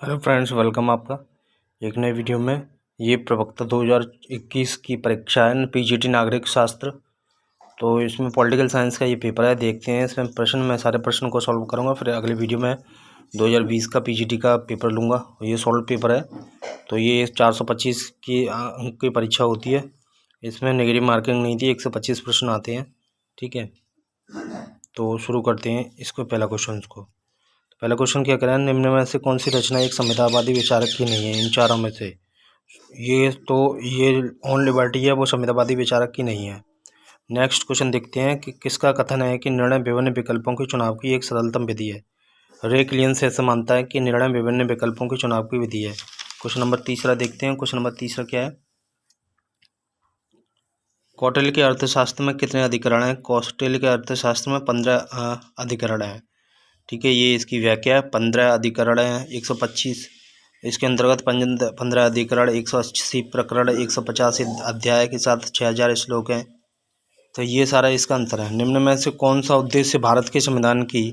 Hello friends, welcome आपका एक नए वीडियो में। ये प्रवक्ता 2021 की परीक्षा है पीजीटी नागरिक शास्त्र। तो इसमें पॉलिटिकल साइंस का ये पेपर है। देखते हैं इसमें प्रश्न, मैं सारे प्रश्न को सॉल्व करूंगा। फिर अगले वीडियो में 2020 का पीजीटी का पेपर लूँगा। ये सॉल्व पेपर है। तो ये 425 की अंक की परीक्षा होती है। इसमें नेगेटिव मार्किंग नहीं थी, 125 प्रश्न आते हैं। ठीक है, तो शुरू करते हैं इसको। पहला क्वेश्चन को, पहला क्वेश्चन क्या करें, निम्न में से कौन सी रचना एक संविधावादी विचारक की नहीं है इन चारों में से। ये ओन लिबर्टी है, वो संविधावादी विचारक की नहीं है। नेक्स्ट क्वेश्चन देखते हैं कि किसका कथन है कि निर्णय विभिन्न विकल्पों के चुनाव की एक सरलतम विधि है। रे क्लियंस ऐसा मानता है कि निर्णय विभिन्न विकल्पों के चुनाव की विधि है। क्वेश्चन नंबर तीसरा देखते हैं। क्वेश्चन नंबर तीसरा क्या है, कौटिल्य के अर्थशास्त्र में कितने अधिकरण हैं। कौटिल्य के अर्थशास्त्र में 15 अधिकरण हैं। ठीक है, ये इसकी व्याख्या है। 15 अधिकरण हैं, 125 इसके अंतर्गत 15 अधिकरण, 180 प्रकरण, 150 अध्याय के साथ 6000 श्लोक हैं। तो ये सारा इसका अंतर है। निम्न में से कौन सा उद्देश्य भारत के संविधान की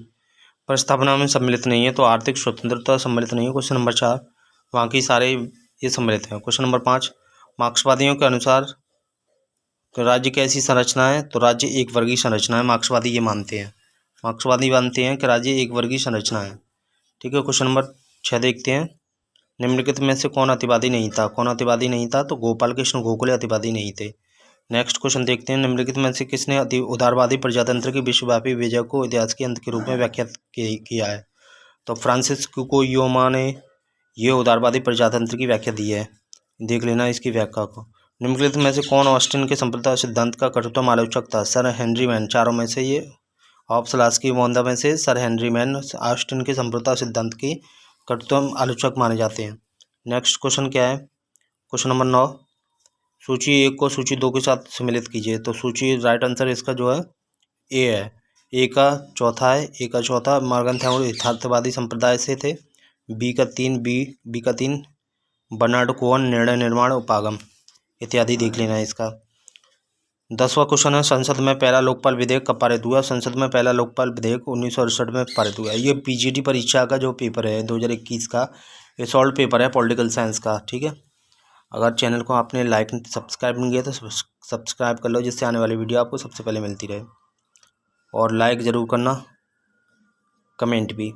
प्रस्तावना में सम्मिलित नहीं है। तो आर्थिक स्वतंत्रता सम्मिलित नहीं है। क्वेश्चन नंबर 4, बाकी सारे ये सम्मिलित हैं। क्वेश्चन नंबर 5, मार्क्सवादियों के अनुसार राज्य कैसी संरचना है। तो राज्य एक वर्गीय संरचना है। मार्क्सवादी ये मानते हैं, मार्क्सवादी मानते हैं कि राज्य एक वर्गीय संरचना है। ठीक है, क्वेश्चन नंबर 6 देखते हैं। निम्नलिखित में से कौन अतिवादी नहीं था। कौन अतिवादी नहीं था, तो गोपाल कृष्ण गोखले अतिवादी नहीं थे। नेक्स्ट क्वेश्चन देखते हैं। निम्नलिखित में से किसने अति उदारवादी प्रजातंत्र की विश्वव्यापी विजय को इतिहास के अंत के रूप में व्याख्या किया है। तो फ्रांसिस फुकुयामा ने ये उदारवादी प्रजातंत्र की व्याख्या दी है। देख लेना इसकी व्याख्या को। निम्नलिखित में से कौन ऑस्टिन के संप्रदाय सिद्धांत का कठोरतम आलोचक था। Sir Henry man. चारों में से ये ऑप्सलास्की मोंदा में से सर हेनरी मैन ऑस्टिन के संप्रदाय सिद्धांत की कठोरतम आलोचक माने जाते हैं। नेक्स्ट क्वेश्चन क्या है, क्वेश्चन नंबर 9, सूची 1 को सूची 2 के साथ सम्मिलित कीजिए। तो सूची राइट आंसर इसका जो है ए है। ए का चौथा है, ए का चौथा मॉर्गन थॉमस यथार्थवादी संप्रदाय से थे। बी का 3 बर्नार्ड कोवन निर्णय निर्माण उपागम इत्यादि देख लेना है इसका। 10वां क्वेश्चन है, संसद में पहला लोकपाल विधेयक कब पारित हुआ। संसद में पहला लोकपाल विधेयक 1968 में पारित हुआ। ये पीजीटी परीक्षा का जो पेपर है 2021 का, ये सॉल्व पेपर है पॉलिटिकल साइंस का। ठीक है, अगर चैनल को आपने लाइक सब्सक्राइब नहीं किया तो सब्सक्राइब कर लो, जिससे आने वाली वीडियो आपको सबसे पहले मिलती रहे। और लाइक ज़रूर करना, कमेंट भी।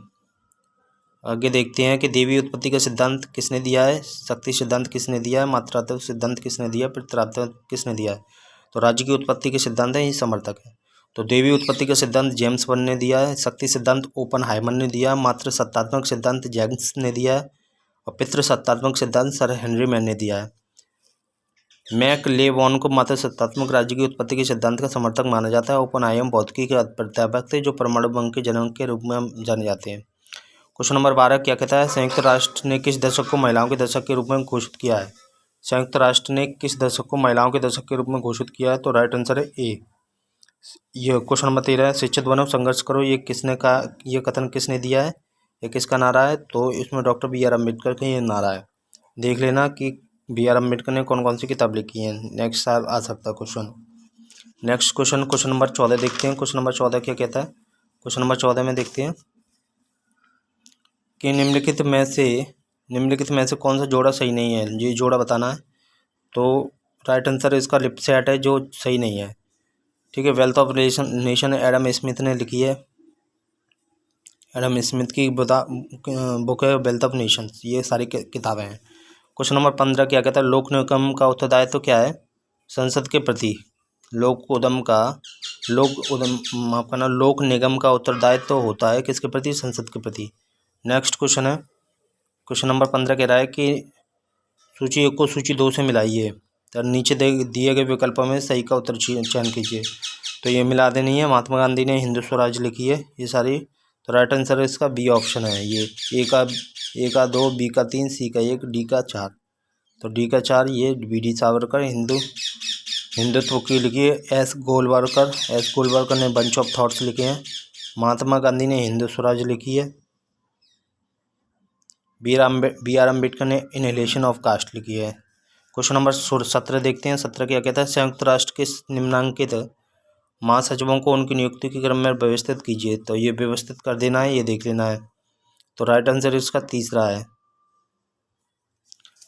आगे देखते हैं कि देवी उत्पत्ति का सिद्धांत किसने दिया है। शक्ति सिद्धांत किसने दिया है। मात्रात्मक सिद्धांत किसने दिया है। पितृत्व किसने दिया है। तो राज्य की उत्पत्ति के सिद्धांत है, ये समर्थक है। तो देवी उत्पत्ति का सिद्धांत जेम्स बर्न ने दिया है। शक्ति सिद्धांत ओपनहाइमर ने दिया है। मात्र सत्तात्मक सिद्धांत जेम्स ने दिया है। और पितृ सत्तात्मक सिद्धांत सर हेनरी मैन ने दिया है। मैक लेबॉन को मात्र सत्तात्मक राज्य की उत्पत्ति के सिद्धांत का समर्थक माना जाता है। ओपनहाइमर भौतिकी के प्राध्यापक थे, जो परमाणु बम के जनक के रूप में जाने जाते हैं। क्वेश्चन नंबर 12 क्या कहता है, संयुक्त राष्ट्र ने किस दशक को महिलाओं के दशक के रूप में घोषित किया है। संयुक्त राष्ट्र ने किस दशक को महिलाओं के दशक के रूप में घोषित किया है। तो राइट आंसर है ए। ये क्वेश्चन नंबर 13 है, शिक्षित बनो संघर्ष करो, ये किसने कहा, ये कथन किसने दिया है, ये किसका नारा है। तो इसमें डॉक्टर बी आर अम्बेडकर का ये नारा है। देख लेना कि बी आर अम्बेडकर ने कौन कौन सी किताब लिखी है। नेक्स्ट साल आ सकता है question. Next question, question number 14 देखते हैं। क्वेश्चन नंबर 14 क्या कहता है। क्वेश्चन नंबर 14 में देखते हैं कि निम्नलिखित में से कौन सा जोड़ा सही नहीं है। ये जोड़ा बताना है। तो राइट आंसर इसका लिपसेट है, जो सही नहीं है। ठीक है, wealth of nation Adam Smith ने लिखी है। एडम स्मिथ की बुक है वेल्थ ऑफ नेशंस। ये सारी किताबें हैं। क्वेश्चन नंबर 15 क्या कहता है, लोक निगम का उत्तरदायित्व तो क्या है। संसद के प्रति लोक निगम का उत्तरदायित्व होता है किसके प्रति, संसद के प्रति। Next question is, question number 15 कह रहा है कि सूची 1 को सूची 2 से मिलाइए। तो नीचे दिए गए विकल्पों में सही का उत्तर चयन कीजिए। तो ये मिला देनी है। महात्मा गांधी ने हिंदू स्वराज लिखी है ये सारी। तो राइट आंसर इसका बी ऑप्शन है। ये ए का 2, बी का 3, सी का 1, डी का 4। तो डी का 4 ये बी डी सावरकर हिंदुत्व की लिखी है। एस गोलवरकर ने बंच ऑफ थॉट्स लिखे हैं। महात्मा गांधी ने हिंदू स्वराज लिखी है। बी आर अम्बेडकर ने इनहेलेशन ऑफ कास्ट लिखी है। क्वेश्चन नंबर 17 देखते हैं। 17 क्या कहता है, संयुक्त राष्ट्र के निम्नांकित महासचिवों को उनकी नियुक्ति के क्रम में व्यवस्थित कीजिए। तो ये व्यवस्थित कर देना है, ये देख लेना है। तो राइट आंसर इसका तीसरा है।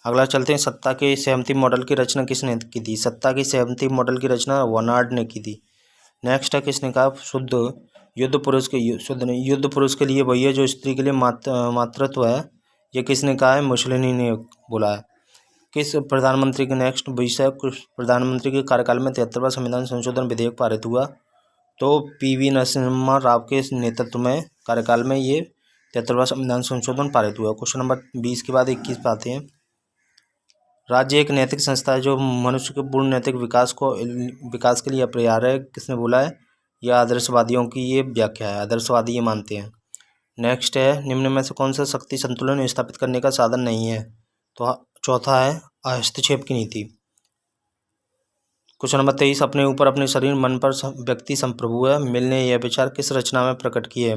अगला चलते हैं, सत्ता के सहमति मॉडल की रचना किसने की थी? सत्ता की सहमति मॉडल की रचना वर्नार्ड ने की थी। नेक्स्ट है, किसने कहा शुद्ध युद्ध पुरुष के शुद्ध नहीं, युद्ध पुरुष के लिए वही है जो स्त्री के लिए मातृत्व है, ये किसने कहा है? मुसोलिनी ने बोला है। किस प्रधानमंत्री के नेक्स्ट विषय, प्रधानमंत्री के कार्यकाल में 73वां संविधान संशोधन विधेयक पारित हुआ? तो पीवी नरसिम्हा राव के नेतृत्व में कार्यकाल में ये 73वां संविधान संशोधन पारित हुआ। क्वेश्चन नंबर 20 के बाद 21 पे आते हैं। राज्य एक नैतिक संस्था है जो मनुष्य के पूर्ण नैतिक विकास के लिए अपर्याप्त है, किसने बोला है? यह आदर्शवादियों की ये व्याख्या है, आदर्शवादी ये मानते हैं। नेक्स्ट है, निम्न में से कौन सा शक्ति संतुलन स्थापित करने का साधन नहीं है? तो चौथा है हस्तक्षेप की नीति। क्वेश्चन नंबर 23, अपने ऊपर अपने शरीर मन पर व्यक्ति संप्रभु है, मिल ने यह विचार किस रचना में प्रकट किए?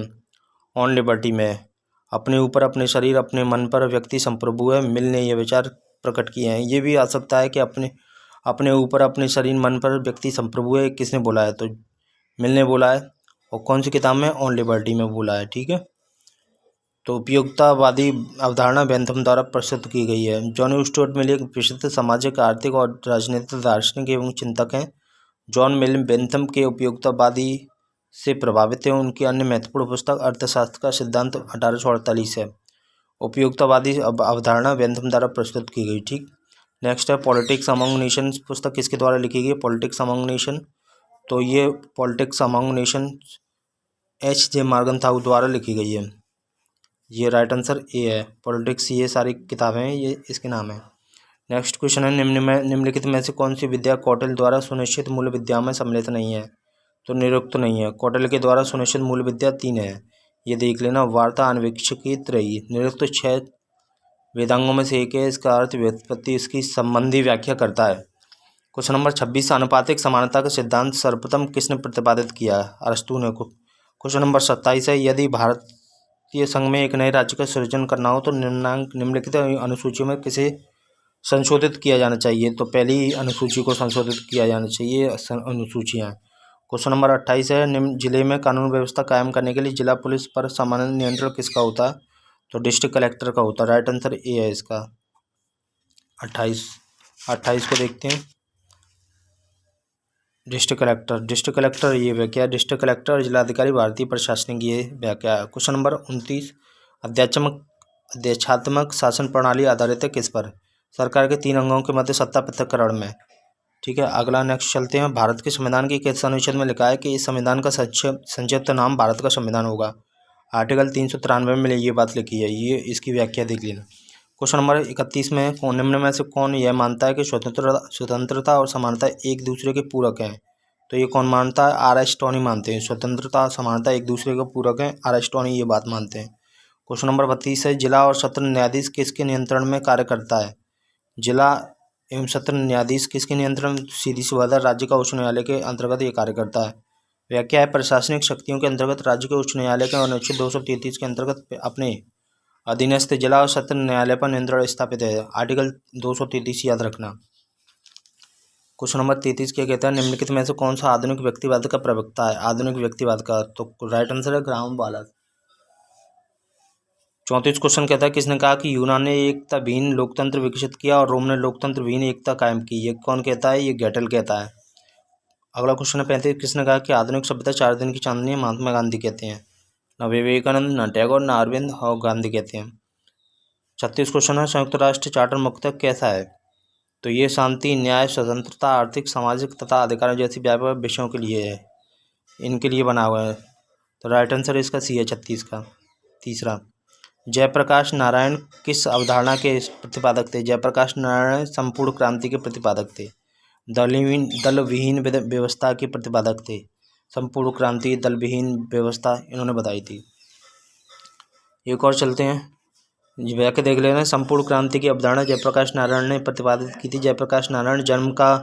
ऑन लिबर्टी में। अपने ऊपर अपने शरीर अपने मन पर व्यक्ति संप्रभु है, मिल ने यह विचार प्रकट किए हैं। ये भी आ सकता है कि अपने ऊपर अपने शरीर मन पर व्यक्ति संप्रभु है, किसने बोला है? तो मिल ने बोला है। और कौन सी किताब में? ऑन लिबर्टी में बोला है। ठीक है, तो उपयोगितावादी अवधारणा बेंथम द्वारा प्रस्तुत की गई है। जॉन स्टुअर्ट मिल एक प्रसिद्ध सामाजिक, आर्थिक और राजनीतिक दार्शनिक एवं चिंतक हैं। जॉन मिल बेंथम के उपयोगितावादी से प्रभावित हैं। उनकी अन्य महत्वपूर्ण पुस्तक अर्थशास्त्र का सिद्धांत 1848 है। उपयोगितावादी अवधारणा बेंथम द्वारा प्रस्तुत की गई। ठीक, नेक्स्ट है, पॉलिटिक्स अमंग नेशन पुस्तक किसके द्वारा लिखी गई? Politics among nation. तो ये पॉलिटिक्स अमंग नेशन H.J. मॉर्गनथाउ द्वारा लिखी गई है। ये राइट आंसर ए है, पॉलिटिक्स। ये सारी किताबें हैं, ये इसके नाम है। नेक्स्ट क्वेश्चन है, निम्नलिखित में से कौन सी विद्या कौटिल्य द्वारा सुनिश्चित मूल विद्या में सम्मिलित नहीं है? तो निरुक्त नहीं है। कौटिल्य के द्वारा सुनिश्चित मूल विद्या 3 है, ये देख लेना। वार्ता, अन्वेक्षकी, त्रयी। निरुक्त 6 वेदांगों में से एक है। इसका अर्थ व्युत्पत्ति इसकी संबंधी व्याख्या करता है। क्वेश्चन नंबर 26, आनुपातिक समानता का सिद्धांत सर्वप्रथम किसने प्रतिपादित किया? अरस्तू ने। क्वेश्चन नंबर 27 है, यदि भारतीय संघ में एक नए राज्य का सृजन करना हो तो निम्नलिखित अनुसूची में किसे संशोधित किया जाना चाहिए? तो पहली अनुसूची को संशोधित किया जाना चाहिए, अनुसूचियाँ। क्वेश्चन नंबर 28 है, निम्न जिले में कानून व्यवस्था कायम करने के लिए जिला पुलिस पर सामान्य नियंत्रण किसका होता है? तो डिस्ट्रिक्ट कलेक्टर का होता है। राइट आंसर ए है इसका। 28 को देखते हैं। डिस्ट्रिक्ट कलेक्टर ये व्याख्या, डिस्ट्रिक्ट कलेक्टर जिलाधिकारी भारतीय प्रशासनिक ये व्याख्या। क्वेश्चन नंबर 29, अध्यात्मक शासन प्रणाली आधारित है किस पर? सरकार के 3 अंगों के मध्य सत्ता पृथक्करण में। ठीक है, अगला नेक्स्ट चलते हैं। भारत के संविधान की किस अनुच्छेद में लिखा है कि इस संविधान का संक्षिप्त नाम भारत का संविधान होगा? आर्टिकल 393 में ये बात लिखी है, ये इसकी व्याख्या देख लेना। क्वेश्चन नंबर 31 में, निम्न में से कौन यह मानता है कि स्वतंत्रता और समानता एक दूसरे के पूरक हैं? तो ये कौन मानता है? आर एस टॉनी मानते हैं। स्वतंत्रता और समानता एक दूसरे के पूरक हैं, आर एस टॉनी ये बात मानते हैं। क्वेश्चन नंबर 32 है, जिला और सत्र न्यायाधीश किसके नियंत्रण में कार्य करता है? जिला एवं सत्र न्यायाधीश किसके नियंत्रण? सीधी सी बात है, राज्य का उच्च न्यायालय के अंतर्गत ये कार्य करता है। व्याख्या है, प्रशासनिक शक्तियों के अंतर्गत राज्य के उच्च न्यायालय के अनुच्छेद 233 के अंतर्गत अपने अधीनस्थ जिला और सत्र न्यायालय पर नियंत्रण स्थापित है। आर्टिकल 233 याद रखना। क्वेश्चन नंबर 33 क्या कहता है, निम्नलिखित में से कौन सा आधुनिक व्यक्तिवाद का प्रवक्ता है? आधुनिक व्यक्तिवाद का, तो राइट आंसर है ग्राहम बालक। 34 क्वेश्चन कहता है, किसने कहा कि यूनान ने एकता विहीन लोकतंत्र विकसित किया और रोम ने लोकतंत्र विहीन एकता कायम की? ये कौन कहता है? ये गेटल कहता है। अगला क्वेश्चन है 35, किसने कहा कि आधुनिक सभ्यता 4 दिन की चांदनी है? महात्मा गांधी कहते हैं। न विवेकानंद, न टैगोर, न अरविंद और गांधी कहते हैं। 36 क्वेश्चन है, संयुक्त राष्ट्र चार्टर मुख्यतः कैसा है? तो ये शांति, न्याय, स्वतंत्रता, आर्थिक, सामाजिक तथा अधिकारों जैसी व्यापक विषयों के लिए है, इनके लिए बना हुआ है। तो राइट आंसर इसका सी है 36 का। तीसरा, जयप्रकाश नारायण किस अवधारणा के प्रतिपादक थे? जयप्रकाश नारायण संपूर्ण क्रांति के प्रतिपादक थे। दल विहीन व्यवस्था के प्रतिपादक थे। संपूर्ण क्रांति, दल विहीन व्यवस्था इन्होंने बताई थी। एक और चलते हैं, व्याख्या देख लेना। संपूर्ण क्रांति की अवधारणा जयप्रकाश नारायण ने प्रतिपादित की थी। जयप्रकाश नारायण जन्म का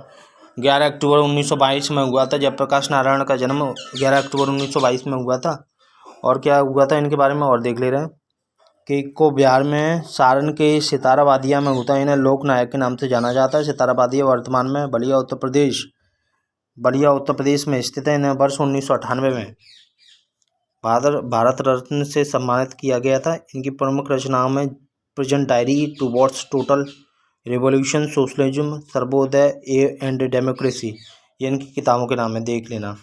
11 अक्टूबर 1922 में हुआ था। जयप्रकाश नारायण का जन्म 11 अक्टूबर 1922 में हुआ था। और क्या हुआ था इनके बारे में और देख ले रहे हैं कि को बिहार में सारण के सितारा वादिया में होता है। इन्हें लोक नायक के नाम से जाना जाता है। सितारा वादिया वर्तमान में बलिया उत्तर प्रदेश में स्थित है। इन्हें वर्ष 1998 में भारत रत्न से सम्मानित किया गया था। इनकी प्रमुख रचनाओं में prison diary, towards total, revolution, socialism, Sarvodaya and democracy, ये इनकी किताबों के नाम है, देख लेना।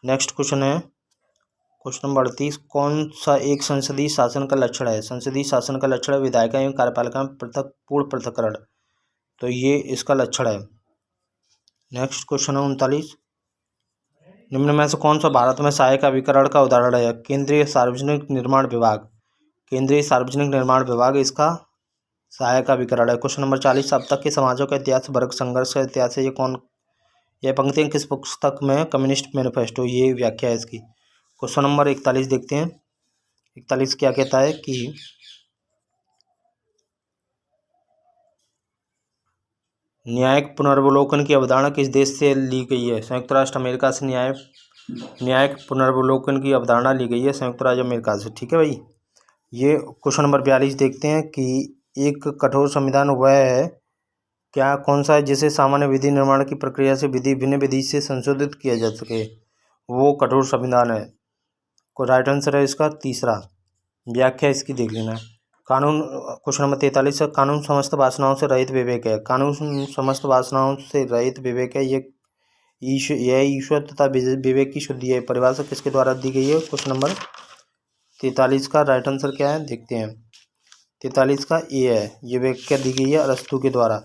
Next question is question number 38, कौन सा एक संसदीय शासन का लक्षण है? संसदीय शासन का लक्षण है विधायिका एवं कार्यपालिका में पूर्ण पृथक्करण, तो ये इसका लक्षण है। नेक्स्ट क्वेश्चन है 39, निम्न में से कौन सा भारत में सहायक अभिकरण का उदाहरण है? केंद्रीय सार्वजनिक निर्माण विभाग, केंद्रीय सार्वजनिक निर्माण विभाग इसका सहायक अभिकरण है। क्वेश्चन नंबर 40, अब तक के समाजों का इतिहास, वर्ग संघर्ष का इतिहास है, यह पंक्तियाँ किस पुस्तक में? कम्युनिस्ट मैनिफेस्टो, ये व्याख्या है इसकी। क्वेश्चन नंबर 41 देखते हैं। 41 क्या कहता है कि न्यायिक पुनर्वलोकन की अवधारणा किस देश से ली गई है? संयुक्त राष्ट्र अमेरिका से न्यायिक पुनर्वलोकन की अवधारणा ली गई है संयुक्त राज्य अमेरिका से। ठीक है भाई। ये क्वेश्चन नंबर 42 देखते हैं कि एक कठोर संविधान वह है क्या, कौन सा है जिसे सामान्य विधि निर्माण की प्रक्रिया से भिन्न विधि से संशोधित किया जा सके? वो कठोर संविधान है। को राइट आंसर है इसका तीसरा। व्याख्या इसकी देख लेना। कानून, क्वेश्चन नंबर 43 है, कानून समस्त वासनाओं से रहित विवेक है। कानून समस्त वासनाओं से रहित विवेक है, यह ईश्वर तथा विवेक की शुद्धि है। परिभाषा किसके द्वारा दी गई है? क्वेश्चन नंबर 43 का राइट आंसर क्या है देखते हैं। 43 का ए है, ये व्याख्या दी गई है अरस्तु के द्वारा।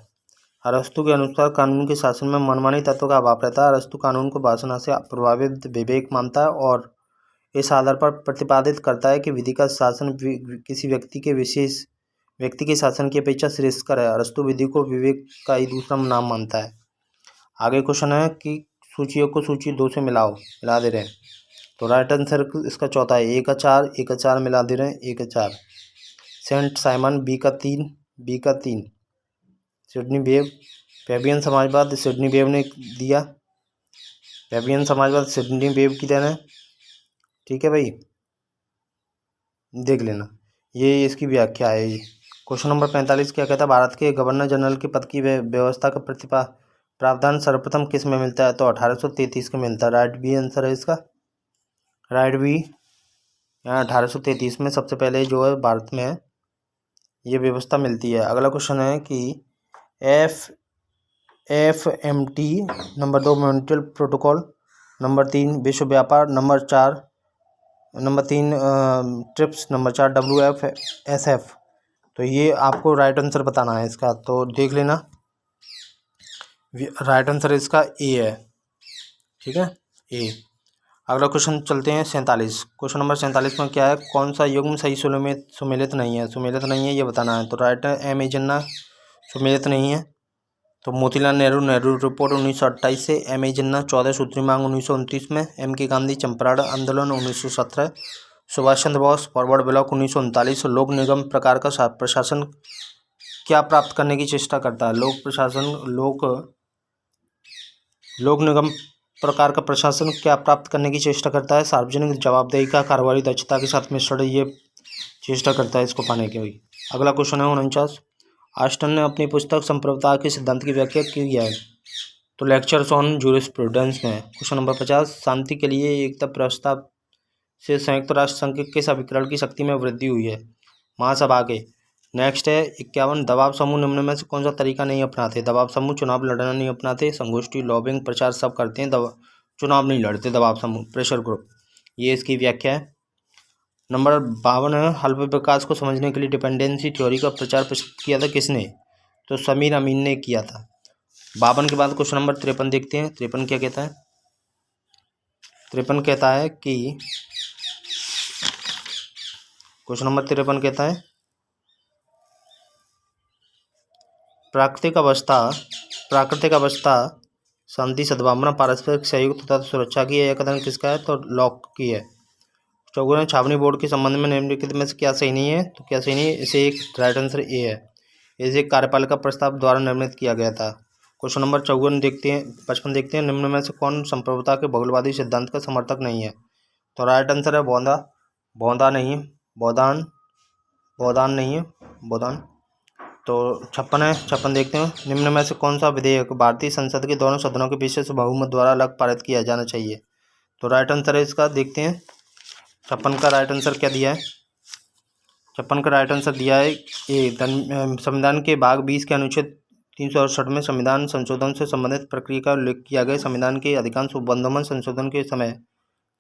अरस्तु के अनुसार कानून के शासन में मनमानी तत्व का अभाव रहता है। अरस्तु कानून को वासना से प्रभावित विवेक मानता है और इस आधार पर प्रतिपादित करता है कि विधि का शासन किसी व्यक्ति के शासन की अपेक्षा श्रेष्ठकर है। अरस्तु विधि को विवेक का ही दूसरा नाम मानता है। आगे क्वेश्चन है कि सूचियों को सूची 2 से मिला दे रहे हैं, तो राइट आंसर इसका चौथा है। ए का 4 मिला दे रहे हैं, ए का 4। सेंट साइमन, बी का 3, सिडनी वेव, फैबियन समाजवाद सिडनी वेव ने दिया, फैबियन समाजवाद सिडनी वेव की देना है। ठीक है भाई, देख लेना, ये इसकी व्याख्या है। क्वेश्चन नंबर 45 क्या कहता है? भारत के गवर्नर जनरल के पद की व्यवस्था का प्रावधान सर्वप्रथम किस में मिलता है? तो 1833 में मिलता है। राइट बी आंसर है इसका, राइट बी। यहाँ 1833 में सबसे पहले जो है भारत में ये व्यवस्था मिलती है। अगला क्वेश्चन है कि FMT, number 2 Montreal protocol, number 3 विश्व व्यापार, नंबर 3 ट्रिप्स, नंबर 4 WFSF। तो ये आपको राइट आंसर बताना है इसका, तो देख लेना। राइट आंसर इसका ए है। ठीक है, ए। अगला क्वेश्चन चलते हैं 47। क्वेश्चन नंबर 47 में क्या है? कौन सा युग्म सही सुमेलित नहीं है, ये बताना है। तो राइट एम ए जन्ना सुमेलित नहीं है। तो मोतीलाल नेहरू रिपोर्ट 1928 से, एम ए जन्ना 14 सूत्री मांग 1929 में, एम के गांधी चंपारण आंदोलन 1917, सुभाष चंद्र बोस फॉरवर्ड ब्लॉक 1939। लोक निगम प्रकार का प्रशासन क्या प्राप्त करने की चेष्टा करता है? लोक निगम प्रकार का प्रशासन क्या प्राप्त करने की चेष्टा करता है? सार्वजनिक जवाबदेही का कार्रवाई दक्षता के साथ मिश्रण, ये चेष्टा करता है इसको पाने की। अगला क्वेश्चन है 49। ऑस्टन ने अपनी पुस्तक संप्रभुता के सिद्धांत की व्याख्या की है, तो लेक्चर्स ऑन जूरिस्प्रूडेंस में। क्वेश्चन नंबर 50, शांति के लिए एकता प्रस्ताव से संयुक्त राष्ट्र संघ के किस अभिकरण की शक्ति में वृद्धि हुई है? महासभा के। नेक्स्ट है 51, दबाव समूह निम्न में से कौन सा तरीका नहीं अपनाते? दबाव समूह चुनाव लड़ना नहीं अपनाते, संगोष्ठी, लॉबिंग, प्रचार सब करते हैं, चुनाव नहीं लड़ते दबाव समूह, प्रेशर ग्रुप, ये इसकी व्याख्या है। नंबर 52 है, हल्प विकास को समझने के लिए डिपेंडेंसी थ्योरी का प्रचार प्रस्तुत किया था किसने? तो समीर अमीन ने किया था। 52 के बाद क्वेश्चन नंबर 53 देखते हैं। 53 क्या कहता है? 53 कहता है कि क्वेश्चन नंबर 53 कहता है प्राकृतिक अवस्था शांति, सद्भावना, पारस्परिक सहयोग तथा सुरक्षा की है। यह कथन किसका है? तो लॉक की है। 54, छावनी बोर्ड के संबंध में निम्नलिखित में से क्या सही नहीं है? तो क्या सही नहीं है? इसे एक राइट आंसर ए है। इसे कार्यपालिका प्रस्ताव द्वारा निर्मित किया गया था। क्वेश्चन नंबर 54 देखते हैं, 55 देखते हैं। निम्न में से कौन संप्रभुता के बहुलवादी सिद्धांत का समर्थक नहीं है? तो राइट आंसर है बौद्धान नहीं है। तो 56 है, 56 देखते हैं। निम्न में से कौन सा विधेयक भारतीय संसद के दोनों सदनों के विशेष बहुमत द्वारा अलग पारित किया जाना चाहिए? तो राइट आंसर है इसका, देखते हैं 56 का राइट आंसर क्या दिया है। 56 का राइट आंसर दिया है ए। संविधान के भाग 20 के अनुच्छेद 368 में संविधान संशोधन से संबंधित प्रक्रिया का उल्लेख किया गया। संविधान के अधिकांश उपबंधों में संशोधन के समय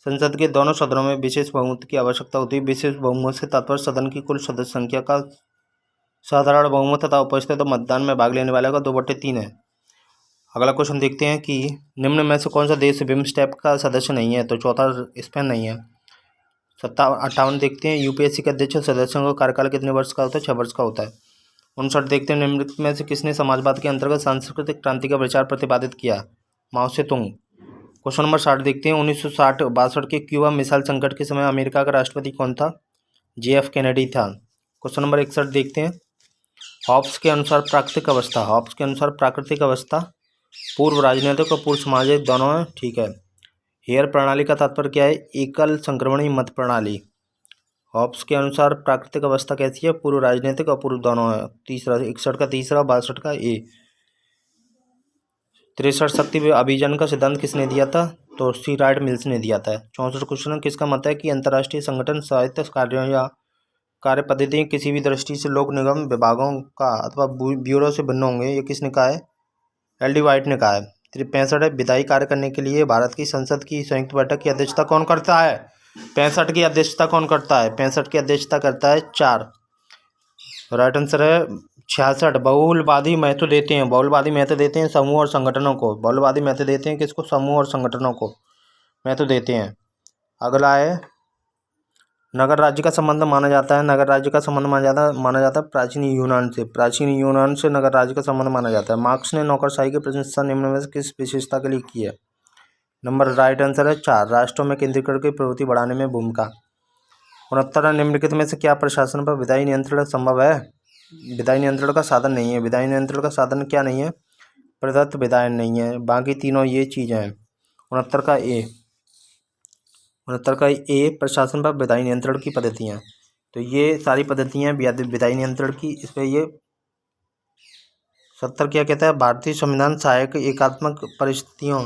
संसद के दोनों सदनों में विशेष बहुमत की आवश्यकता होती है। विशेष बहुमत से तात्पर्य सदन की कुल सदस्य संख्या का साधारण बहुमत तथा उपस्थित मतदान में भाग लेने वाले का 2/3 है। अगला क्वेश्चन देखते हैं कि निम्न में से कौन सा देश बिम्स्टेक का सदस्य नहीं है। तो चौथा स्पेन नहीं है। 58 देखते हैं यूपीएससी के अध्यक्ष सदस्यों का कार्यकाल कितने वर्ष का होता है। 6 वर्ष का होता है। 59 देखते हैं निम्नलिखित में से किसने समाजवाद के अंतर्गत सांस्कृतिक क्रांति का विचार प्रतिपादित किया। माओ से तुंग। क्वेश्चन नंबर 60 देखते हैं 1960-62 के क्यूबा मिसाइल संकट के समय अमेरिका का राष्ट्रपति कौन था। JF कैनेडी था। क्वेश्चन नंबर 61 देखते हैं हॉब्स के अनुसार प्राकृतिक अवस्था। हॉब्स के अनुसार प्राकृतिक अवस्था पूर्व राजनीतिक और पूर्व सामाजिक दोनों है। ठीक है। हेयर प्रणाली का तात्पर्य क्या है। एकल संक्रमणीय मत प्रणाली। हॉब्स के अनुसार प्राकृतिक अवस्था कैसी है। पूर्व राजनीतिक और पूर्व दोनों है। तीसरा 61 का तीसरा 62 का ए। 63 शक्ति अभियान का सिद्धांत किसने दिया था। तो सी राइट मिल्स ने दिया था। 64 क्वेश्चन किसका मत है कि अंतर्राष्ट्रीय संगठन साहित्य कार्यों या कार्य पद्धति किसी भी दृष्टि से लोक निगम विभागों का अथवा ब्यूरो से भिन्न होंगे। ये किसने कहा है। LD वाइट ने कहा है। 65 है विधायी कार्य करने के लिए भारत की संसद की संयुक्त बैठक की अध्यक्षता कौन करता है। 65 की अध्यक्षता कौन करता है। 65 की अध्यक्षता करता है 4। राइट आंसर है 66। बहुलवादी महत्व देते हैं। बहुलवादी महत्व देते हैं समूह और संगठनों को। बहुलवादी महत्व देते हैं किसको। समूह और संगठनों को महत्व देते हैं। अगला है नगर राज्य का संबंध माना जाता है। नगर राज्य का संबंध माना जाता है प्राचीन यूनान से। प्राचीन यूनान से नगर राज्य का संबंध माना जाता है। मार्क्स ने नौकरशाही की प्रशंसा निम्न में से किस विशेषता के लिए की है। नंबर राइट आंसर है 4। राष्ट्रों में केंद्रीकरण की प्रवृत्ति बढ़ाने में भूमिका। 69 निम्नलिखित में से क्या प्रशासन पर विधायी नियंत्रण संभव है। विधायी नियंत्रण का साधन नहीं है। विधायी नियंत्रण का साधन क्या नहीं है। प्रदत्त विधायन नहीं है। बाकी तीनों ये चीज़ें हैं। 69 का ए। 69 का ए प्रशासन पर विधायी नियंत्रण की पद्धतियाँ। तो ये सारी पद्धतियाँ विधायी नियंत्रण की। इस पर ये 70 क्या कहता है भारतीय संविधान सहायक एकात्मक परिस्थितियों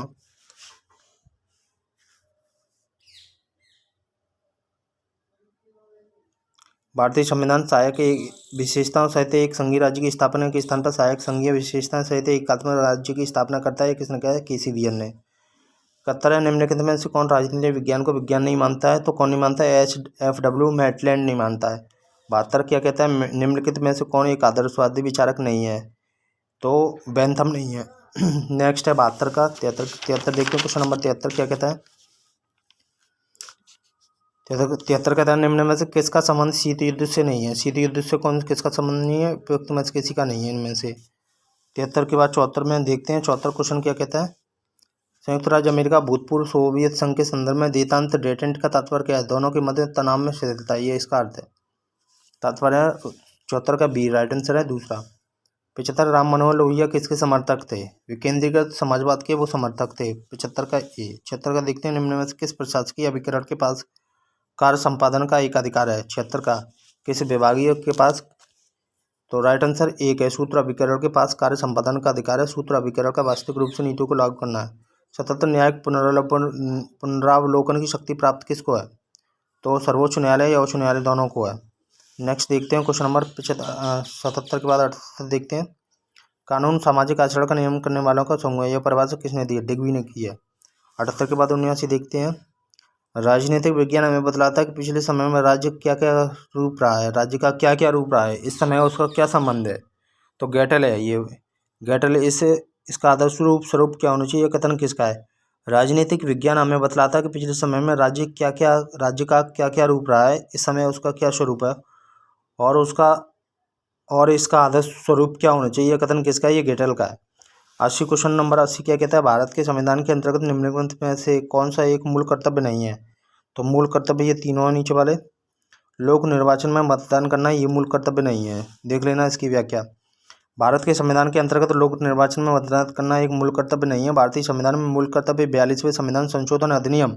भारतीय संविधान सहायक विशेषताओं सहित एक संघीय राज्य की स्थापना के स्थान पर सहायक संघीय विशेषताएं सहित एक एकात्मक राज्य की स्थापना करता है। किसने कहा है। KCBL ने। 71 निम्नलिखित में से कौन राजनीतिक विज्ञान को विज्ञान नहीं मानता है। तो कौन नहीं मानता है। HFW मैटलैंड नहीं मानता है। 72 क्या कहता है निम्नलिखित में से कौन एक आदर्शवादी विचारक नहीं है। तो बेंथम नहीं है। नेक्स्ट है 72 का 73 देखते हैं क्वेश्चन नंबर 73 क्या कहता है। 73 कहता है निम्न में से किसका संबंध शीत युद्ध से नहीं है। शीत युद्ध से कौन किसका संबंध नहीं है। उपयुक्त में से किसी का नहीं है इनमें से। 73 के बाद 74 में देखते हैं। 74 क्वेश्चन क्या कहता है। संयुक्त राज्य अमेरिका भूतपूर्व सोवियत संघ के संदर्भ में देतांत डेटेंट का तात्पर्य क्या है। दोनों के मध्य तनाव में शिथिलता ये इसका अर्थ है। तात्पर्य 74 का बी राइट आंसर है दूसरा। 75 राम मनोहर लोहिया किसके समर्थक थे। विकेंद्रीकृत समाजवाद के वो समर्थक थे। 75 का ए। 76 का देखते हैं निम्न में से किस प्रशासकीय अभिकरण के पास कार्य संपादन का एक अधिकार है। 76 का किस विभागीय के पास। तो राइट आंसर एक है सूत्र अभिकरण के पास कार्य संपादन का अधिकार है। सूत्र अभिकरण का वास्तविक रूप से नीतियों को लागू करना है। 77 न्यायिक पुनरावलोकन की शक्ति प्राप्त किसको है। तो सर्वोच्च न्यायालय या उच्च न्यायालय दोनों को है। नेक्स्ट देखते हैं क्वेश्चन नंबर 77 के बाद 78 देखते हैं। कानून सामाजिक आचरण का नियम करने वालों का समूह है। यह परिभाषा किसने दी है। डिग्वी ने की है। 78 के बाद 79 देखते हैं। राजनीतिक विज्ञान हमें बतलाता है कि पिछले समय में राज्य क्या क्या रूप रहा है। राज्य का क्या क्या रूप रहा है इस समय उसका क्या संबंध है। तो गेटल है ये। गेटल इसका आदर्श रूप स्वरूप क्या होना चाहिए। कथन किसका है। राजनीतिक विज्ञान हमें बतलाता है कि पिछले समय में राज्य का क्या क्या रूप रहा है इस समय उसका क्या स्वरूप है और इसका आदर्श स्वरूप क्या होना चाहिए। कथन किसका है। ये गेटल का है। 80 क्वेश्चन नंबर 80 क्या कहता है। भारत के संविधान के अंतर्गत निम्नलिखित में से कौन सा एक मूल कर्तव्य नहीं है। तो मूल कर्तव्य ये तीनों है नीचे वाले। लोक निर्वाचन में मतदान करना ये मूल कर्तव्य नहीं है। देख लेना इसकी व्याख्या। भारत के संविधान के अंतर्गत लोक निर्वाचन में मतदान करना एक मूल कर्तव्य नहीं है। भारतीय संविधान में मूल कर्तव्य 42वें संविधान संशोधन अधिनियम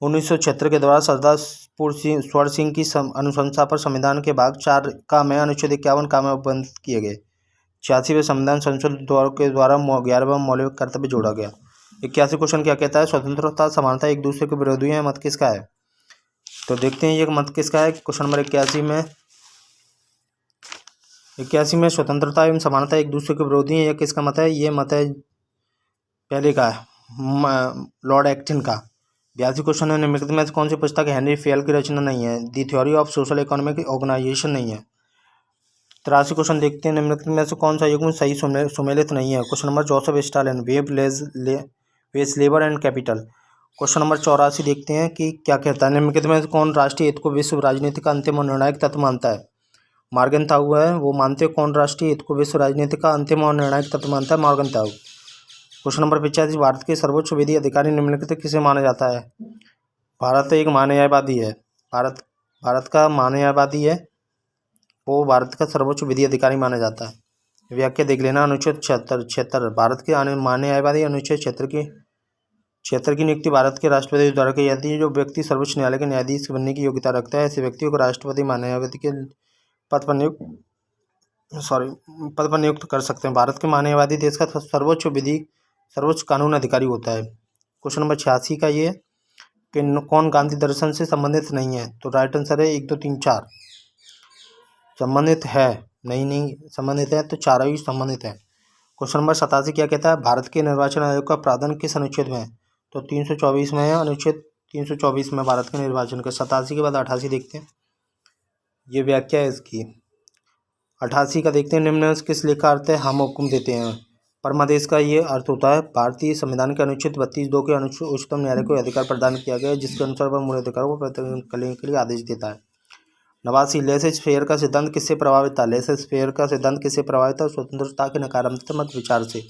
1976 के द्वारा सरदार स्वर्ण सिंह की अनुशंसा पर संविधान के भाग 4 का में अनुच्छेद 51 का में उपबंध किए गए। 86वें संविधान संशोधन के द्वारा 11वां मौलिक कर्तव्य जोड़ा गया। 81 क्वेश्चन क्या कहता है। स्वतंत्रता समानता एक दूसरे के विरोधी है। मत किसका है। तो देखते हैं ये मत किसका है। क्वेश्चन नंबर 81 में 81 में स्वतंत्रता एवं समानता एक दूसरे के विरोधी हैं, यह किसका मत है? ये मत है पहले का लॉर्ड एक्टन का। 82 क्वेश्चन है, निम्नलिखित में से कौन सी पुस्तक हेनरी फेयल की रचना नहीं है? The theory of social economic organisation नहीं है। 83 क्वेश्चन देखते हैं, निम्नलिखित में से कौन सा युग्म सही सुमेलित नहीं है? Question number Joseph Stalin, veg labour and capital. Question number 84 देखते हैं कि क्या कहता है, निम्नलिखित में से कौन राष्ट्रीय हित को विश्व राजनीति का अंतिम और निर्णायक तत्व मानता है? मॉर्गन ताऊ है, वो मानते हैं कौन राष्ट्रीय हित को विश्व राजनीति का अंतिम और निर्णायक तत्व मानता है? मॉर्गन ताऊ। क्वेश्चन नंबर 85, भारत के सर्वोच्च विधि अधिकारी निम्नलिखित किसे माना जाता है? भारत एक महान्यायवादी है, भारत का महान्यायवादी है, वो भारत का सर्वोच्च विधि अधिकारी माना जाता है। व्याख्या देख लेना, अनुच्छेद 76 भारत के महान्यायवादी अनुच्छेद क्षेत्र की नियुक्ति भारत के राष्ट्रपति द्वारा की जाती है। जो व्यक्ति सर्वोच्च न्यायालय के न्यायाधीश बनने की योग्यता रखता है, ऐसे व्यक्तियों को राष्ट्रपति महान्यायवादी के पद पर नियुक्त कर सकते हैं। भारत के महान्यायवादी देश का सर्वोच्च कानून अधिकारी होता है। क्वेश्चन नंबर 86 का ये कि कौन गांधी दर्शन से संबंधित नहीं है? तो राइट आंसर है 1 2 3 4 संबंधित है, नहीं संबंधित है, तो चारों ही संबंधित है। क्वेश्चन नंबर 87 क्या कहता है, भारत के निर्वाचन आयोग का प्रावधान किस अनुच्छेद में है? तो 324 में है, अनुच्छेद 324 में भारत के निर्वाचन का। 87 के बाद 88 देखते हैं, ये व्याख्या है इसकी। 88 का देखते हैं, निम्न में किस लेख का अर्थ है हम हुक्म देते हैं? परमादेश का ये अर्थ होता है, भारतीय संविधान के अनुच्छेद 32(2) के अनुच्छेद उच्चतम न्यायालय को अधिकार प्रदान किया गया है, जिसके अनुसार वह मूल अधिकारों को प्रतिबंध करने के लिए आदेश देता है। 89, लेसेस फेयर का सिद्धांत किससे प्रभावित था? लेसेस फेयर का सिद्धांत किससे प्रभावित था? स्वतंत्रता के नकारात्मक विचार से।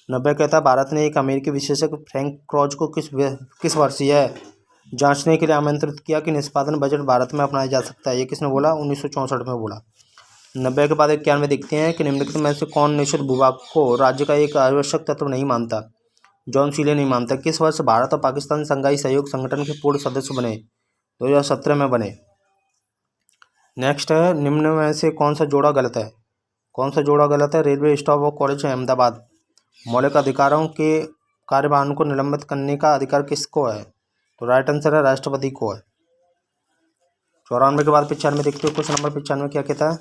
90 कहता है, भारत ने एक अमेरिकी विशेषज्ञ फ्रैंक क्रॉच को किस वर्ष यह जांचने के लिए आमंत्रित किया कि निष्पादन बजट भारत में अपनाया जा सकता है? ये किसने बोला? 1964 में बोला। 90 के बाद 91 देखते हैं कि निम्नलिखित में से कौन निषेध भूभाग को राज्य का एक आवश्यक तत्व नहीं मानता? जॉन सीले नहीं मानता। किस वर्ष भारत और पाकिस्तान संघाई सहयोग संगठन के पूर्ण सदस्य बने? 2017 में बने। नेक्स्ट है, निम्न में से कौन सा जोड़ा गलत है? कौन सा जोड़ा गलत है? रेलवे स्टाफ और कॉलेज अहमदाबाद। मौलिक अधिकारों के कार्यवाहन को निलंबित करने का अधिकार किसको है? तो राइट आंसर है राष्ट्रपति को है। 94 के बाद 95 देखते हो, क्वेश्चन नंबर 95 क्या कहता है,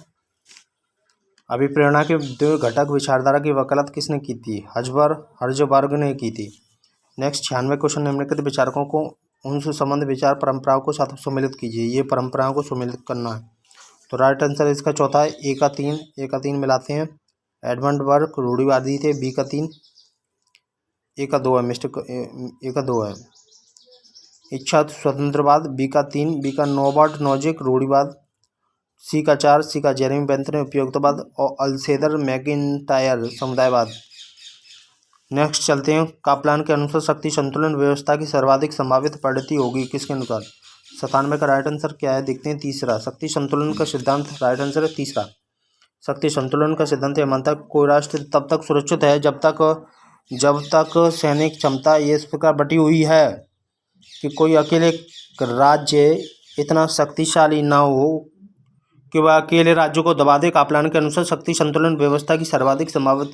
अभिप्रेरणा के दो घटक विचारधारा की वकालत किसने की थी? हर्जबर्ग ने की थी। नेक्स्ट 96 क्वेश्चन, निम्नलिखित विचारकों को उनसे संबंध विचार परंपराओं को साथ सम्मिलित कीजिए। ये परंपराओं को सम्मिलित करना है, तो राइट आंसर इसका चौथा है। ए का 3 मिलाते हैं। एडमंड बर्ग रूढ़िवादी थे, बी का 3, ए का 2 है, ए का 2 है। इच्छा स्वतंत्रवाद, बी का 3, बी का नोबर्ट नोजिक रूढ़िवाद, सी का 4, सी का जेरेमी बेंथम उपयोगितावाद और अल्सेदर मैकिंटायर समुदायवाद। नेक्स्ट चलते हैं, कापलान के अनुसार शक्ति संतुलन व्यवस्था की सर्वाधिक संभावित परिणति होगी किसके अनुसार? 97 का राइट आंसर क्या है देखते हैं, तीसरा। शक्ति संतुलन का सिद्धांत राइट आंसर है तीसरा। शक्ति संतुलन का सिद्धांत यह मानता है कोई राष्ट्र तब तक सुरक्षित है जब तक सैनिक क्षमता ये इस प्रकार बटी हुई है कि कोई अकेले राज्य इतना शक्तिशाली ना हो कि वह अकेले राज्यों को दबा दे। कापलान के अनुसार शक्ति संतुलन व्यवस्था की सर्वाधिक संभावित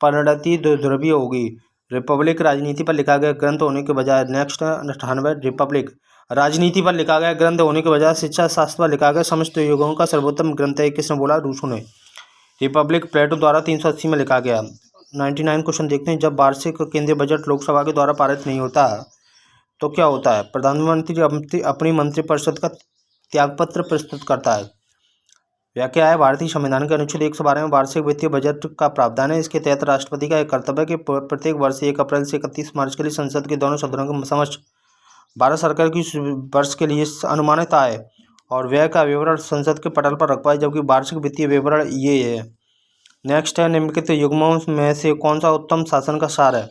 परिणति ध्रुवीय होगी। रिपब्लिक राजनीति पर लिखा गया ग्रंथ होने के बजाय, नेक्स्ट 98, रिपब्लिक राजनीति पर लिखा गया ग्रंथ होने के बजाय शिक्षा शास्त्र पर लिखा गया समस्त युगों का सर्वोत्तम ग्रंथ है, किसने बोला? रूसो ने। रिपब्लिक प्लेटो द्वारा 380 में लिखा गया। 99 क्वेश्चन देखते हैं, जब वार्षिक केंद्रीय बजट लोकसभा के द्वारा पारित नहीं होता तो क्या होता है? प्रधानमंत्री अपनी मंत्रिपरिषद का त्यागपत्र प्रस्तुत करता है। व्याख्या है, भारतीय संविधान के अनुच्छेद 112 में वार्षिक वित्तीय बजट का प्रावधान है। इसके तहत राष्ट्रपति का एक कर्तव्य है कि प्रत्येक वर्ष 1 अप्रैल से 31 मार्च के लिए संसद के दोनों सदनों के समक्ष भारत सरकार की वर्ष के लिए अनुमानित आय और व्यय का विवरण संसद के पटल पर रखवाए, जबकि वार्षिक वित्तीय विवरण ये है। नेक्स्ट है, निम्नलिखित युग्मों में से कौन सा उत्तम शासन का सार है?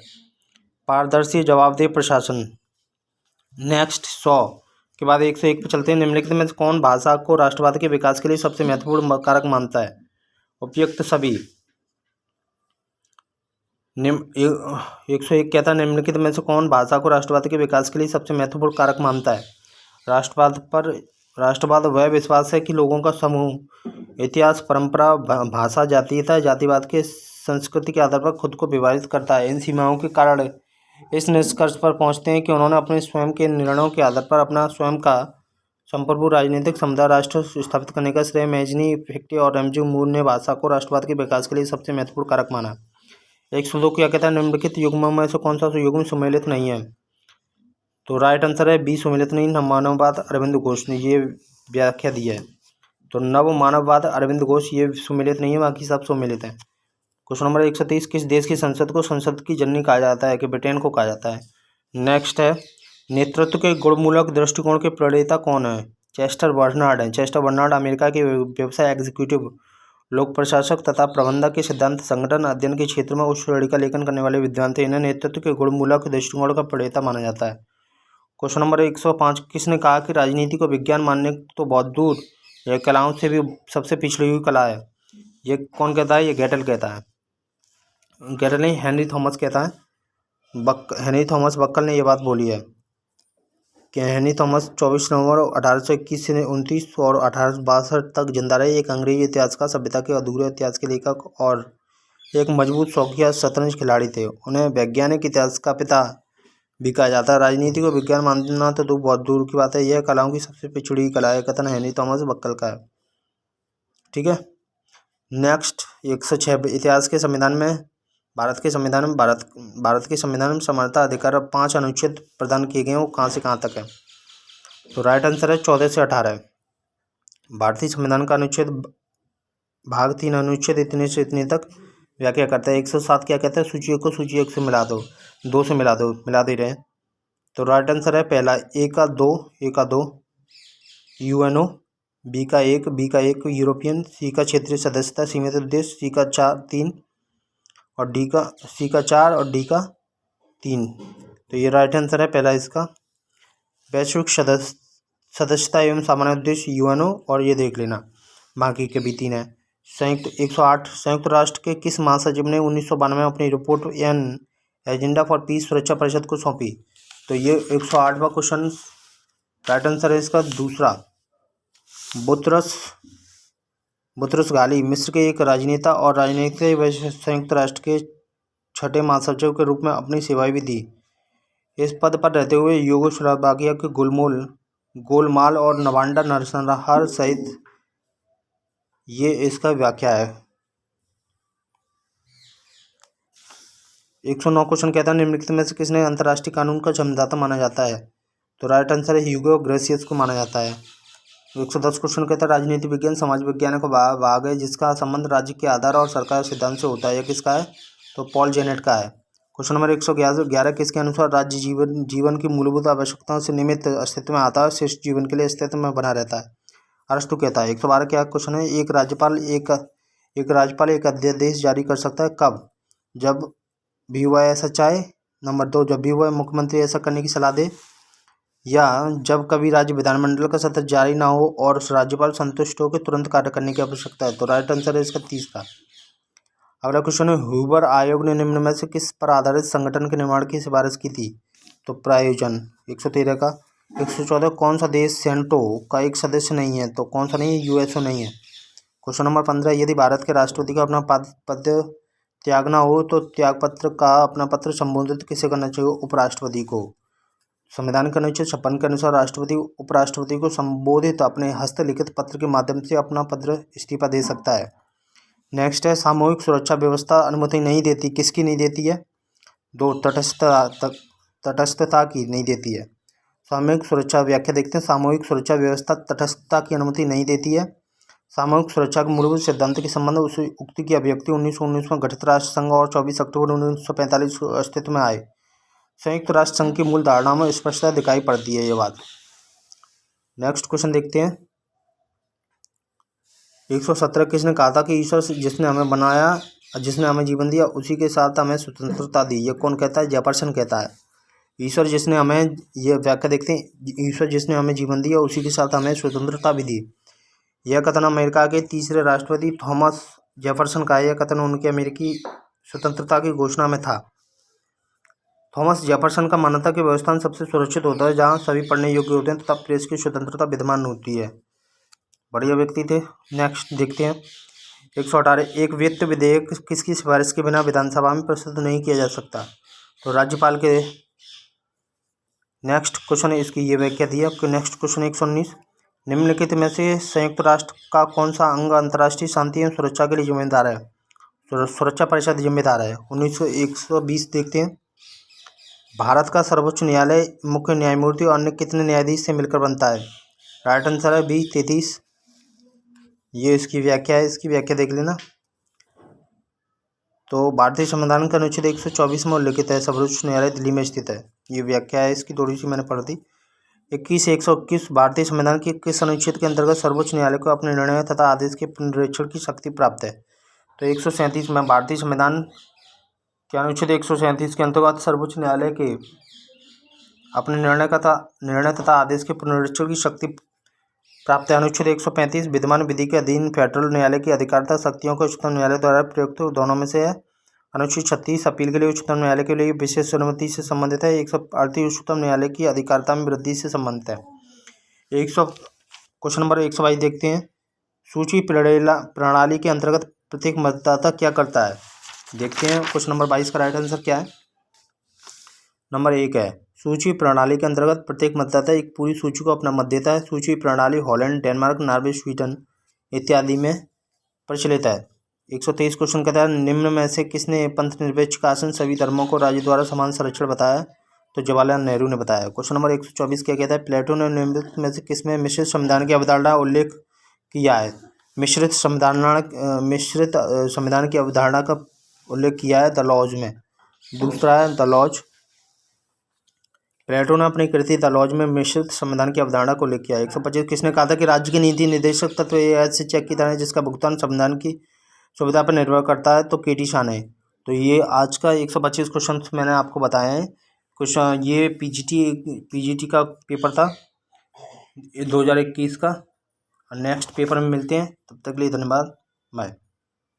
पारदर्शी जवाबदेह प्रशासन। नेक्स्ट 100 के बाद 101 पर चलते हैं, निम्नलिखित में से कौन भाषा को राष्ट्रवाद के विकास के लिए सबसे महत्वपूर्ण कारक मानता है? उपयुक्त सभी। 101 कहता है, निम्नलिखित में से कौन भाषा को राष्ट्रवाद के विकास के लिए सबसे महत्वपूर्ण कारक मानता है? राष्ट्रवाद वह विश्वास है कि लोगों का समूह इतिहास, परंपरा, भाषा, जातीयता, जातिवाद के संस्कृति के आधार पर खुद को विभाजित करता है। इन सीमाओं के कारण इस निष्कर्ष पर पहुंचते हैं कि उन्होंने अपने स्वयं के निर्णयों के आधार पर अपना संप्रभु राजनीतिक समुदाय राष्ट्र स्थापित करने का श्रेय मैजनी, फिक्टी और एमजी मूर ने भाषा को राष्ट्रवाद के विकास के लिए सबसे महत्वपूर्ण कारक माना। 102 क्या कहता है, निम्नलिखित युग्मों में से कौन सा युग्म सुमेलित नहीं है? तो राइट आंसर है बी, सुमेलित नहीं। नवमानववाद अरविंद घोष ने ये व्याख्या दी है। तो नवमानववाद अरविंद घोष ये सुमेलित नहीं है, बाकी सब सुमेलित हैं। क्वेश्चन नंबर 130, किस देश की संसद को संसद की जननी कहा जाता है? कि ब्रिटेन को कहा जाता है। नेक्स्ट है, नेतृत्व के गुणमूलक दृष्टिकोण के प्रणेता कौन है? चेस्टर बर्नार्ड है। चेस्टर बर्नार्ड अमेरिका के व्यवसाय एग्जीक्यूटिव, लोक प्रशासक तथा प्रबंधक के सिद्धांत संगठन अध्ययन के क्षेत्र में उच्च श्रेणी का लेखन करने वाले विद्वान थे। इन्हें नेतृत्व के गुणमूलक दृष्टिकोण का प्रणेता माना जाता है। क्वेश्चन नंबर 105, किसने कहा कि राजनीति को विज्ञान मानने तो बहुत दूर, यह कलाओं से भी सबसे पिछड़ी हुई कला है? ये कौन कहता है? ये गेटल कहता है। गेटल नहीं, हेनरी थॉमस कहता है। हेनरी थॉमस बक्कल ने यह बात बोली है कि हेनरी थॉमस 24 नवंबर 1821 से 29 और 1862 तक जिंदा रहे। एक अंग्रेजी इतिहासकार, सभ्यता के अधूरे इतिहास के लेखक और एक मजबूत शौकिया शतरंज खिलाड़ी थे। उन्हें वैज्ञानिक इतिहास का पिता भी कहा जाता है। राजनीति को विज्ञान मानना तो बहुत दूर की बात है, यह कलाओं की सबसे पिछड़ी हुई कला है, कथन हेनरी थॉमस बक्कल का है। ठीक है। नेक्स्ट 106, इतिहास के संविधान में भारत के संविधान में समानता अधिकार 5 अनुच्छेद प्रदान किए गए, वो कहाँ से कहाँ तक है? तो राइट आंसर है 14 से 18। भारतीय संविधान का अनुच्छेद भाग 3 अनुच्छेद इतने से इतने तक व्याख्या करता है। 107 क्या कहता है? सूची को सूची 1 से मिला दो, 2 से मिला दो, मिला दे रहे हैं। तो राइट आंसर है पहला ए का 2 यूएनओ, बी का 1 यूरोपियन, सी का क्षेत्रीय सदस्यता सीमित उद्देश्य, सी का 3 और डी का 4 और डी का 3। तो ये राइट आंसर है पहला इसका। वैश्विक सदस्यता एवं सामान्य उद्देश्य यूएनओ, और ये देख लेना बाकी के भी 3 है। 108, संयुक्त राष्ट्र के किस महासचिव ने 1992 में अपनी report an agenda for piece सुरक्षा परिषद को सौंपी? तो ये 108वां क्वेश्चन राइट आंसर है इसका दूसरा। बुतरस घाली मिस्र के एक राजनेता और राजनीतिक व संयुक्त राष्ट्र के 6ठे महासचिव के रूप में अपनी सेवाएं भी दी। इस पद पर रहते हुए यूगोस्लाविया के गोलमाल और नवांडा नरसंहार सहित ये इसका व्याख्या है। 109 क्वेश्चन कहता है, निम्नलिखित में से किसने अंतर्राष्ट्रीय कानून का जन्मदाता माना जाता है? तो राइट आंसर है ह्यूगो ग्रेशियस को माना जाता है। 110 क्वेश्चन कहता है, राजनीति विज्ञान समाज विज्ञान का भाग है जिसका संबंध राज्य के आधार और सरकार सिद्धांत से होता है। यह किसका है? तो पॉल जेनेट का है। क्वेश्चन नंबर 111 किसके अनुसार राज्य जीवन की मूलभूत आवश्यकताओं से निमित्त अस्तित्व में आता है, शिष्ट जीवन के लिए अस्तित्व में बना रहता है? अरस्तु कहता है। 112 क्या क्वेश्चन है, एक राज्यपाल एक अध्यादेश जारी कर सकता है कब? जब भी वह ऐसा चाहे। नंबर 2, जब भी वह मुख्यमंत्री ऐसा करने की सलाह दे, या जब कभी राज्य विधानमंडल का सत्र जारी ना हो और राज्यपाल संतुष्ट हो के तुरंत कार्य करने की आवश्यकता है। तो राइट आंसर है इसका तीसरा। अगला क्वेश्चन है, हूवर आयोग ने निम्न में से किस पर आधारित संगठन के निर्माण की सिफारिश की थी? तो प्रायोजन। 113 का। 114, कौन सा देश सेंटो का एक सदस्य नहीं है? तो कौन सा नहीं है? यूएसओ नहीं है। क्वेश्चन नंबर 15, यदि भारत के राष्ट्रपति का अपना पद त्यागना हो तो त्यागपत्र का अपना पत्र संबोधित किसे करना चाहिए? उपराष्ट्रपति को। संविधान के अनुच्छेद 56 के अनुसार राष्ट्रपति उपराष्ट्रपति को संबोधित अपने हस्तलिखित पत्र के माध्यम से अपना पत्र इस्तीफा दे सकता है। नेक्स्ट है, सामूहिक सुरक्षा व्यवस्था अनुमति नहीं देती, किसकी नहीं देती है? 2, तटस्थता की नहीं देती है। सामूहिक सुरक्षा व्याख्या देखते हैं। सामूहिक सुरक्षा व्यवस्था तटस्थता की अनुमति नहीं देती है। सामूहिक सुरक्षा के मूलभूत सिद्धांत के संबंध उस उक्ति की अभिव्यक्ति 1919 में गठित राष्ट्र संघ और 24 अक्टूबर 1945 को अस्तित्व में आए संयुक्त राष्ट्र संघ की मूल धारणा में स्पष्टता दिखाई पड़ती है ये बात। नेक्स्ट क्वेश्चन देखते हैं। 117, किसने कहा था कि ईश्वर जिसने हमें बनाया, जिसने हमें जीवन दिया, उसी के साथ हमें स्वतंत्रता दी? ये कौन कहता है? जेफरसन कहता है। ईश्वर जिसने हमें, ये व्याख्या देखते हैं, ईश्वर जिसने हमें जीवन दिया उसी के साथ हमें स्वतंत्रता भी दी। यह कथन अमेरिका के तीसरे राष्ट्रपति थॉमस जेफरसन का है। यह कथन उनकी अमेरिकी स्वतंत्रता की घोषणा में था। थॉमस जेफरसन का मानना था कि व्यवस्था सबसे सुरक्षित होता है जहां सभी पढ़ने योग्य होते हैं तथा प्रेस की स्वतंत्रता विद्यमान होती है। बढ़िया व्यक्ति थे। नेक्स्ट देखते हैं। 118, एक वित्त विधेयक किसकी सिफारिश के बिना विधानसभा में प्रस्तुत नहीं किया जा सकता? तो राज्यपाल के। नेक्स्ट क्वेश्चन है, इसकी ये व्याख्या दी है। नेक्स्ट क्वेश्चन 119, निम्नलिखित में से संयुक्त राष्ट्र का कौन सा अंग अंतर्राष्ट्रीय शांति एवं सुरक्षा के लिए जिम्मेदार है? सुरक्षा परिषद जिम्मेदार है। 120 देखते हैं। भारत का सर्वोच्च न्यायालय मुख्य न्यायमूर्ति और अन्य कितने न्यायाधीश से मिलकर बनता है? राइट आंसर है बी 33। ये इसकी व्याख्या है, इसकी व्याख्या देख लेना। तो भारतीय संविधान का अनुच्छेद 124 में उल्लिखित है सर्वोच्च न्यायालय दिल्ली में स्थित है। ये व्याख्या है इसकी, थोड़ी सी मैंने पढ़ दी। 121 भारतीय संविधान के किस अनुच्छेद के अंतर्गत सर्वोच्च न्यायालय को अपने निर्णय तथा आदेश के पुनरीक्षण की शक्ति प्राप्त है? तो 137 में भारतीय संविधान के अनुच्छेद 137 के अंतर्गत सर्वोच्च न्यायालय के अपने निर्णय तथा आदेश के पुनरीक्षण की शक्ति प्राप्त है। अनुच्छेद 135 विद्यमान विधि के अधीन फेडरल न्यायालय की अधिकारिता शक्तियों को उच्चतम न्यायालय द्वारा प्रयुक्त दोनों में से है। अनुच्छेद 36 अपील के लिए उच्चतम न्यायालय के लिए विशेष अनुमति से संबंधित है। 138 उच्चतम न्यायालय की अधिकारिता में वृद्धि से संबंधित है। क्वेश्चन नंबर 122 देखते हैं। सूची प्रणाली के अंतर्गत प्रत्येक मतदाता क्या करता है? देखते हैं क्वेश्चन नंबर 22 का राइट आंसर क्या है। नंबर 1 है सूची प्रणाली के अंतर्गत प्रत्येक मतदाता एक पूरी सूची को अपना मत देता है। सूची प्रणाली हॉलैंड, डेनमार्क, नॉर्वे, स्वीडन इत्यादि में प्रचलित है। 123 क्वेश्चन कहता है निम्न में से किसने पंथ निरपेक्ष शासन सभी धर्मों को राज्य द्वारा समान संरक्षण बताया? तो जवाहरलाल नेहरू ने बताया। क्वेश्चन नंबर 124 क्या कहता है प्लेटो ने निम्नलिखित में से किसमें मिश्रित संविधान की अवधारणा उल्लेख किया है? मिश्रित संविधान की अवधारणा का उल्लेख किया है द लॉज में। दूसरा है द लॉज। प्लेटो ने अपनी कृति द लॉज में मिश्रित संविधान की अवधारणा को उल्लेख किया है। 125 किसने कहा था कि राज्य की नीति निर्देशक तत्व ऐसे चेक की तरह है जिसका भुगतान संविधान की सुविधा पर निर्भर करता है? तो केटी शान है। तो ये आज का 125 क्वेश्चन मैंने आपको बताया है। क्वेश्चन ये पीजीटी का पेपर था 2021 का। नेक्स्ट पेपर में मिलते हैं, तब तक के लिए धन्यवाद, बाय।